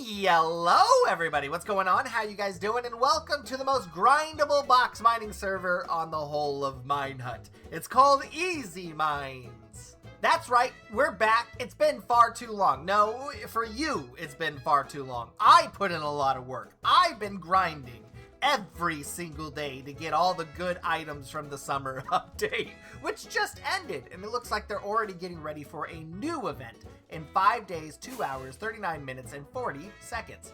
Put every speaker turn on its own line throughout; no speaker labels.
Hello everybody, what's going on? How you guys doing? And welcome to the most grindable box mining server on the whole of Minehut. It's called EZMines. That's right, we're back. It's been far too long. No, for you, it's been far too long. I put in a lot of work. I've been grinding every single day to get all the good items from the summer update, which just ended, and it looks like they're already getting ready for a new event in 5 days, 2 hours, 39 minutes, and 40 seconds.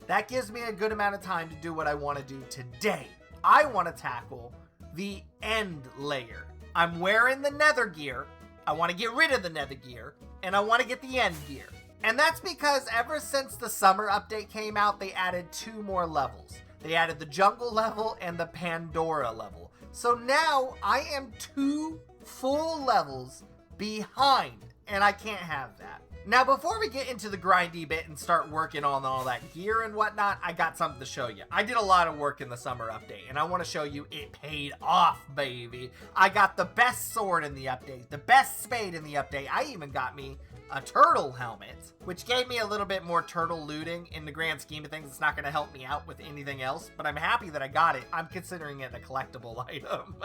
That gives me a good amount of time to do what I want to do today. I want to tackle the end layer. I'm wearing the nether gear. I want to get rid of the nether gear, and I want to get the end gear. And that's because ever since the summer update came out, they added 2 more levels. They added the jungle level and the Pandora level. So now I am 2 full levels behind, and I can't have that. Now, before we get into the grindy bit and start working on all that gear and whatnot, I got something to show you. I did a lot of work in the summer update, and I want to show you it paid off, baby. I got the best sword in the update, the best spade in the update. I even got me a turtle helmet, which gave me a little bit more turtle looting. In the grand scheme of things, it's not going to help me out with anything else, but I'm happy that I got it. I'm considering it a collectible item.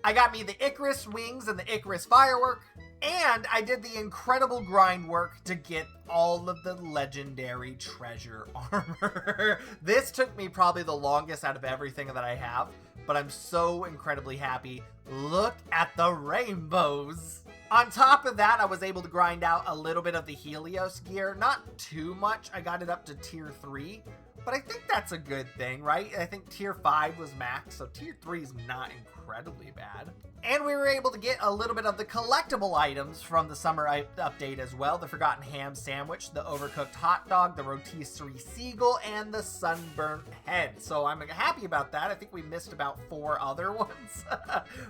I got me the Icarus wings and the Icarus firework, and I did the incredible grind work to get all of the legendary treasure armor. This took me probably the longest out of everything that I have, but I'm so incredibly happy. Look at the rainbows. On top of that, I was able to grind out a little bit of the Helios gear. Not too much. I got it up to tier 3, but I think that's a good thing, right? I think tier 5 was max, so tier 3 is not incredibly bad. And we were able to get a little bit of the collectible items from the summer update as well. The Forgotten Ham Sandwich, the Overcooked Hot Dog, the Rotisserie Seagull, and the Sunburnt Head. So I'm happy about that. I think we missed about 4 other ones,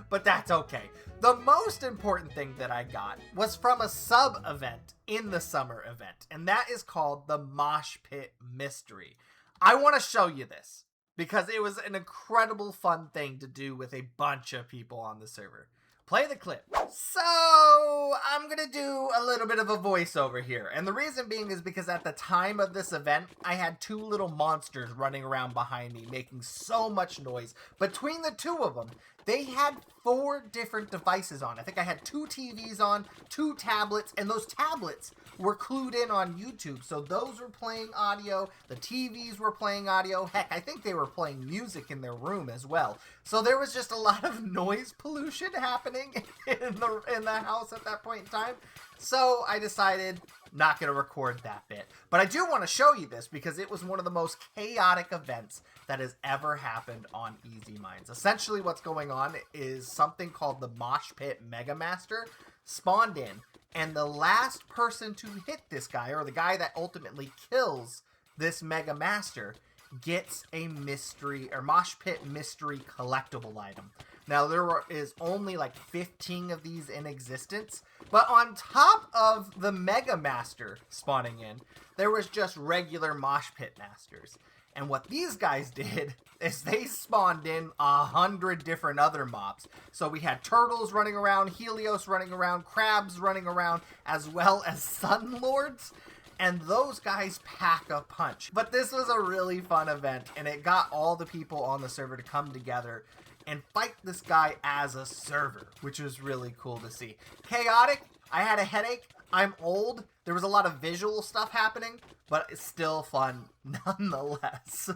but that's okay. The most important thing that I got was from a sub-event in the summer event, and that is called the Mosh Pit Mystery. I want to show you this, because it was an incredible fun thing to do with a bunch of people on the server. Play the clip. So, I'm gonna do a little bit of a voiceover here, and the reason being is because at the time of this event, I had 2 little monsters running around behind me, making so much noise. Between the 2 of them, they had 4 different devices on. I think I had 2 TVs on, 2 tablets, and those tablets were clued in on YouTube. So those were playing audio, the TVs were playing audio. Heck, I think they were playing music in their room as well. So there was just a lot of noise pollution happening in the house at that point in time. So I decided not going to record that bit. But I do want to show you this because it was one of the most chaotic events that has ever happened on EZMines. Essentially what's going on is something called the Mosh Pit Mega Master spawned in, and the last person to hit this guy, or the guy that ultimately kills this Mega Master, gets a mystery, or Mosh Pit mystery collectible item. Now, there is only like 15 of these in existence, but on top of the Mega Master spawning in, there was just regular Mosh Pit Masters. And what these guys did is they spawned in 100 different other mobs. So we had turtles running around, Helios running around, crabs running around, as well as Sun Lords. And those guys pack a punch. But this was a really fun event, and it got all the people on the server to come together and fight this guy as a server, which was really cool to see. Chaotic. I had a headache. I'm old. There was a lot of visual stuff happening, but it's still fun nonetheless.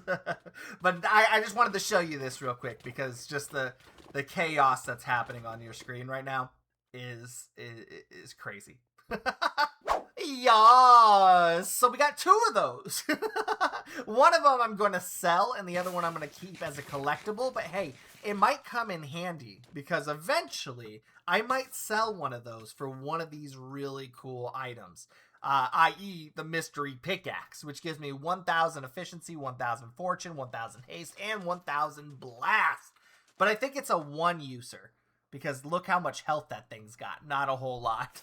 But I just wanted to show you this real quick because just the chaos that's happening on your screen right now is crazy. Yes, so we got 2 of those. One of them I'm going to sell, and the other one I'm going to keep as a collectible. But hey, it might come in handy because eventually I might sell one of those for one of these really cool items. I.e. the mystery pickaxe, which gives me 1,000 efficiency, 1,000 fortune, 1,000 haste, and 1,000 blast. But I think it's a 1-user. Because look how much health that thing's got. Not a whole lot.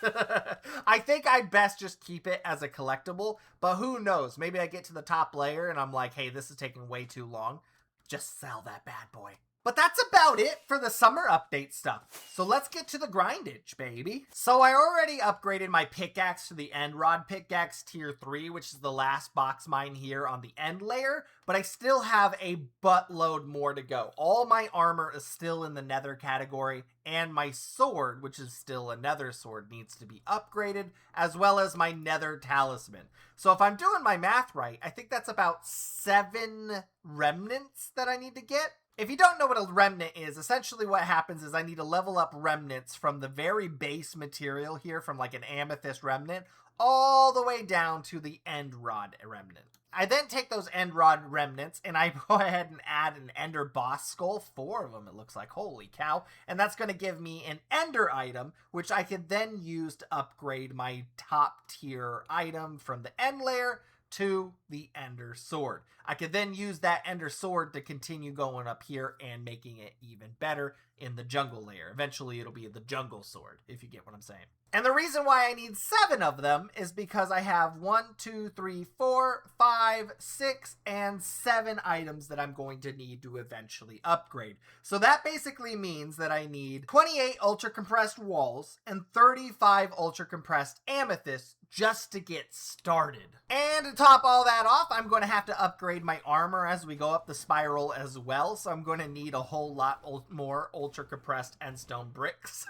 I think I'd best just keep it as a collectible. But who knows? Maybe I get to the top layer and I'm like, hey, this is taking way too long. Just sell that bad boy. But that's about it for the summer update stuff. So let's get to the grindage, baby. So I already upgraded my pickaxe to the end rod pickaxe tier 3, which is the last box mine here on the end layer, but I still have a buttload more to go. All my armor is still in the nether category, and my sword, which is still a nether sword, needs to be upgraded, as well as my nether talisman. So if I'm doing my math right, I think that's about 7 remnants that I need to get. If you don't know what a remnant is, essentially what happens is I need to level up remnants from the very base material here, from like an amethyst remnant, all the way down to the end rod remnant. I then take those end rod remnants and I go ahead and add an ender boss skull, 4 of them it looks like, holy cow, and that's going to give me an ender item, which I could then use to upgrade my top tier item from the end layer to the ender sword. I could then use that ender sword to continue going up here and making it even better in the jungle layer. Eventually it'll be the jungle sword, if you get what I'm saying. And the reason why I need 7 of them is because I have 1, 2, 3, 4, 5, 6, and 7 items that I'm going to need to eventually upgrade. So that basically means that I need 28 ultra compressed walls and 35 ultra compressed amethysts just to get started. And to top all that off, I'm going to have to upgrade my armor as we go up the spiral as well. So I'm going to need a whole lot more ultra compressed endstone bricks,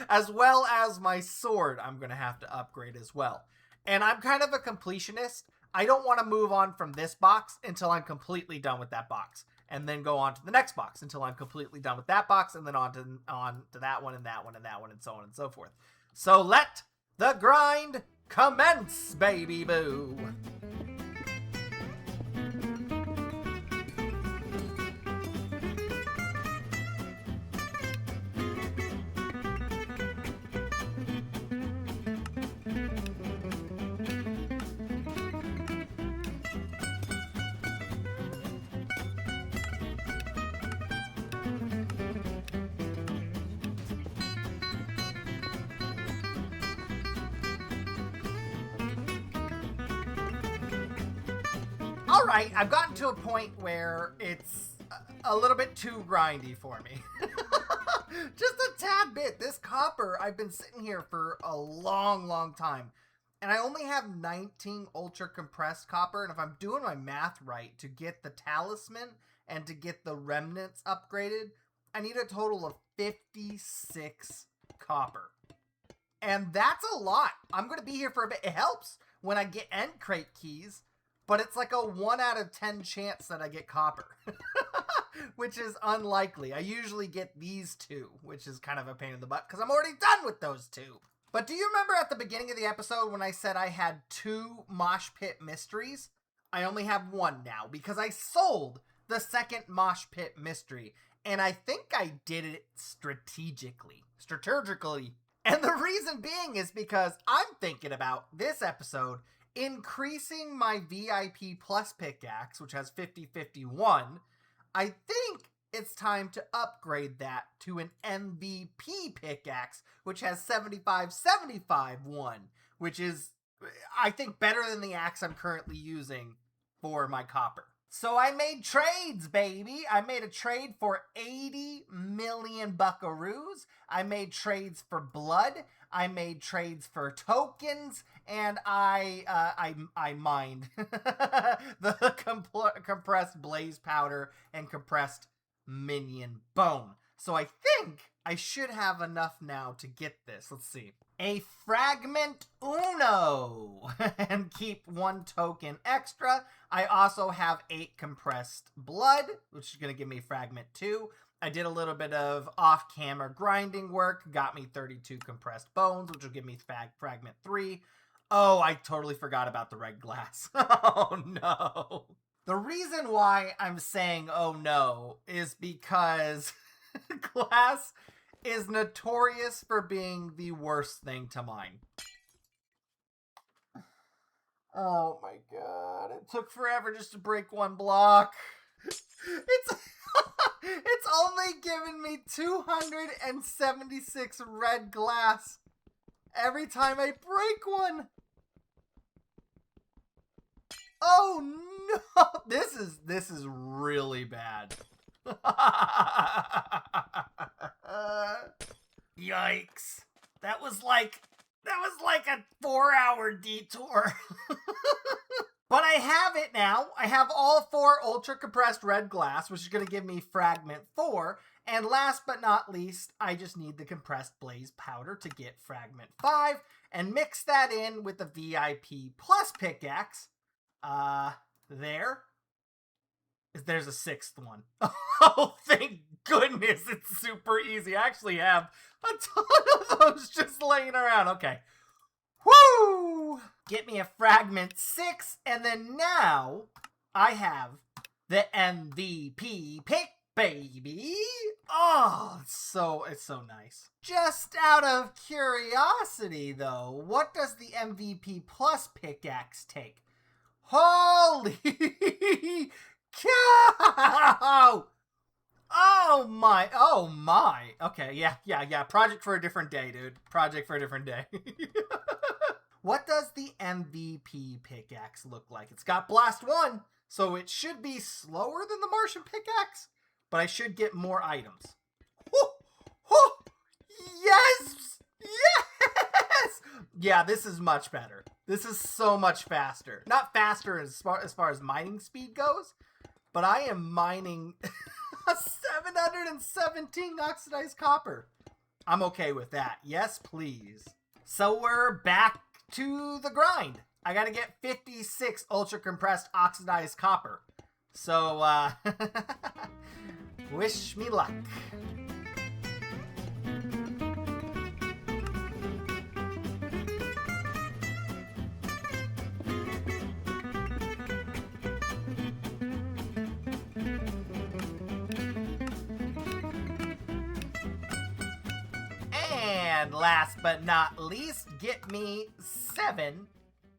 as well as my sword I'm going to have to upgrade as well. And I'm kind of a completionist. I don't want to move on from this box until I'm completely done with that box, and then go on to the next box until I'm completely done with that box, and then on to that one and that one and that one and so on and so forth. So let the grind commence, baby boo! Alright, I've gotten to a point where it's a little bit too grindy for me. Just a tad bit. This copper, I've been sitting here for a long time. And I only have 19 ultra compressed copper. And if I'm doing my math right, to get the talisman and to get the remnants upgraded, I need a total of 56 copper. And that's a lot. I'm going to be here for a bit. It helps when I get end crate keys, but it's like a 1 out of 10 chance that I get copper, which is unlikely. I usually get these 2, which is kind of a pain in the butt because I'm already done with those 2. But do you remember at the beginning of the episode when I said I had 2 mosh pit mysteries? I only have 1 now because I sold the second mosh pit mystery, and I think I did it strategically. And the reason being is because I'm thinking about this episode increasing my VIP plus pickaxe, which has 50-51. I think it's time to upgrade that to an MVP pickaxe, which has 75-75-1, which is, I think, better than the axe I'm currently using for my copper. So I made trades, baby. I made a trade for 80 million buckaroos. I made trades for blood. I made trades for tokens, and I mined the compressed blaze powder and compressed minion bone. So I think I should have enough now to get this. Let's see. A fragment uno and keep 1 token extra. I also have 8 compressed blood, which is going to give me fragment 2. I did a little bit of off-camera grinding work, got me 32 compressed bones, which will give me fragment 3. Oh, I totally forgot about the red glass. Oh, no. The reason why I'm saying oh, no, is because glass is notorious for being the worst thing to mine. Oh, my God. It took forever just to break 1 block. It's only given me 276 red glass every time I break 1. Oh no! This is really bad. Yikes. That was like a 4-hour detour. But I have it now. I have all 4 ultra compressed red glass, which is going to give me fragment 4. And last but not least, I just need the compressed blaze powder to get fragment 5 and mix that in with the VIP plus pickaxe. There's a 6th one. Oh, thank goodness, it's super easy. I actually have a ton of those just laying around. Okay. Woo! Get me a fragment 6, and then now I have the MVP pick, baby. Oh, it's so nice. Just out of curiosity, though, what does the MVP plus pickaxe take? Holy cow! Oh my. Okay, yeah. Project for a different day, dude. Project for a different day. What does the MVP pickaxe look like? It's got blast 1, so it should be slower than the Martian pickaxe, but I should get more items. Yes! Yes! Yeah, this is much better. This is so much faster. Not faster as far as mining speed goes, but I am mining 717 oxidized copper. I'm okay with that. Yes, please. So we're back to the grind. I gotta get 56 ultra compressed oxidized copper. So, wish me luck. And last but not least, get me 7.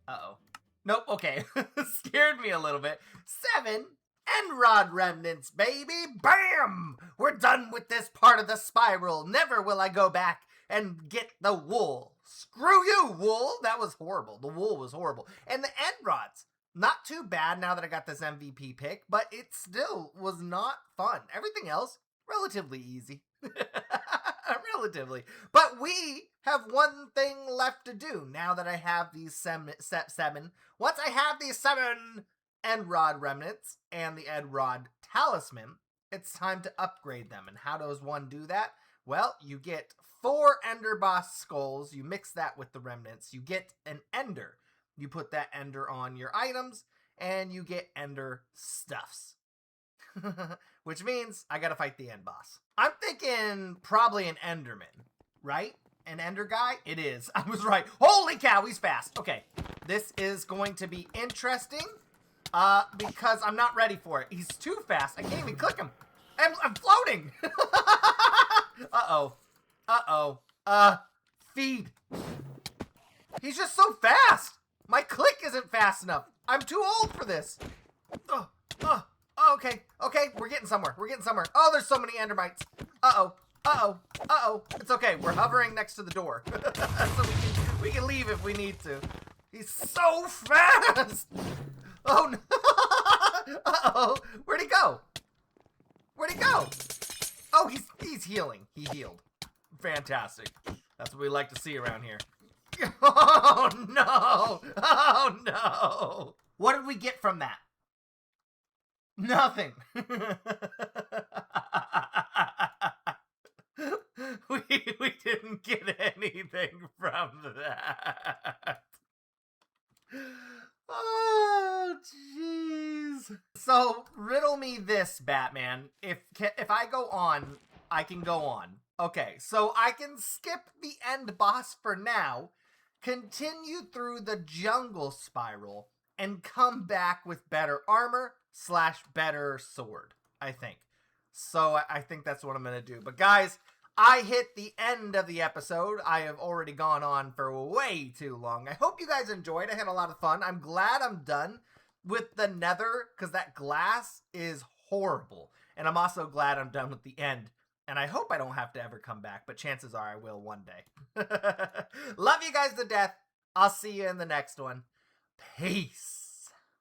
Uh-oh. Nope, okay. Scared me a little bit. 7 end rod remnants, baby. Bam! We're done with this part of the spiral. Never will I go back and get the wool. Screw you, wool. That was horrible. The wool was horrible. And the end rods. Not too bad now that I got this MVP pick, but it still was not fun. Everything else, relatively easy. Relatively. But we have one thing left to do now that I have these 7. Once I have these 7 end rod remnants and the end rod talisman, it's time to upgrade them. And how does one do that? Well, you get 4 ender boss skulls. You mix that with the remnants. You get an ender. You put that ender on your items and you get ender stuffs. Which means I gotta fight the end boss. I'm thinking probably an enderman, right? An ender guy? It is. I was right. Holy cow, he's fast. Okay, this is going to be interesting because I'm not ready for it. He's too fast. I can't even click him. I'm floating. Feed. He's just so fast. My click isn't fast enough. I'm too old for this. Okay, we're getting somewhere. Oh, there's so many endermites. It's okay. We're hovering next to the door. So we can leave if we need to. He's so fast. Oh, no. Where'd he go? Oh, he's healing. He healed. Fantastic. That's what we like to see around here. Oh, no. What did we get from that? Nothing. we didn't get anything from that. Oh, jeez. So, riddle me this, Batman. If I go on, I can go on. Okay, so I can skip the end boss for now, continue through the jungle spiral, and come back with better armor / better sword, I think. So I think that's what I'm going to do. But guys, I hit the end of the episode. I have already gone on for way too long. I hope you guys enjoyed. I had a lot of fun. I'm glad I'm done with the nether because that glass is horrible. And I'm also glad I'm done with the end. And I hope I don't have to ever come back, but chances are I will one day. Love you guys to death. I'll see you in the next one. Peace.